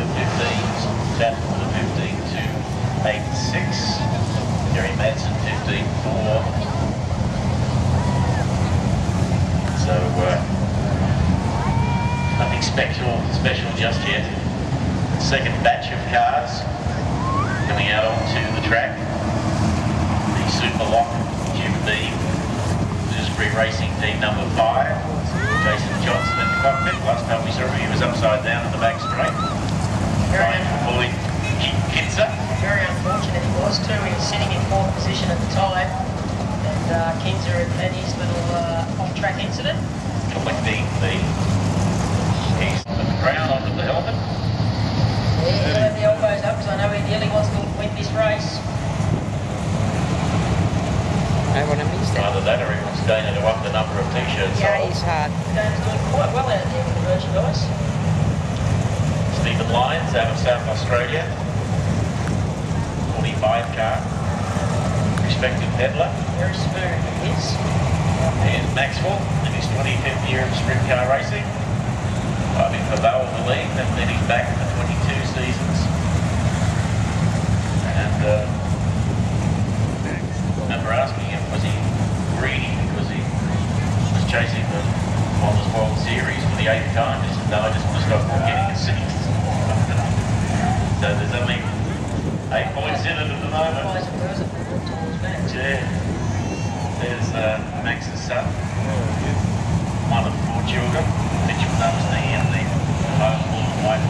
the 15s, Tapp for the 15 to 8.6. Gary Madsen 15.4. So nothing special just yet. Second batch of cars coming out onto the track. The Super Lock Jim Dewsbury Racing Team number 5. Jason Johnson in the cockpit. Last time we saw him, he was upside down in the back straight. Trying to bully Kinser. Very unfortunate he was too. He was sitting in 4th position at the time. And Kinser had his little off-track incident. Collecting the keys on the ground onto the helmet. Yeah, he'll have the elbows up because I know he nearly wants to win this race. I want to miss that. Either that or he wants Dana to up the number of t-shirts. Yeah, he's hard. Dana's doing quite well out there with the merchandise. Stephen Lyons out of South Australia. 45 car. Respected peddler. Very smooth he is. And Maxwell in his 25th year of sprint car racing. Fighting for Bow of the league, and then he's back for 22 seasons. And remember asking him, was he greedy because he was chasing the Models World Series for the 8th time? He said, no, I just want to stop getting a 6th. So there's only 8 points in it at the moment. Yeah. There's Max's son, one of 4 children, Mitchell Dumpsney, and the home white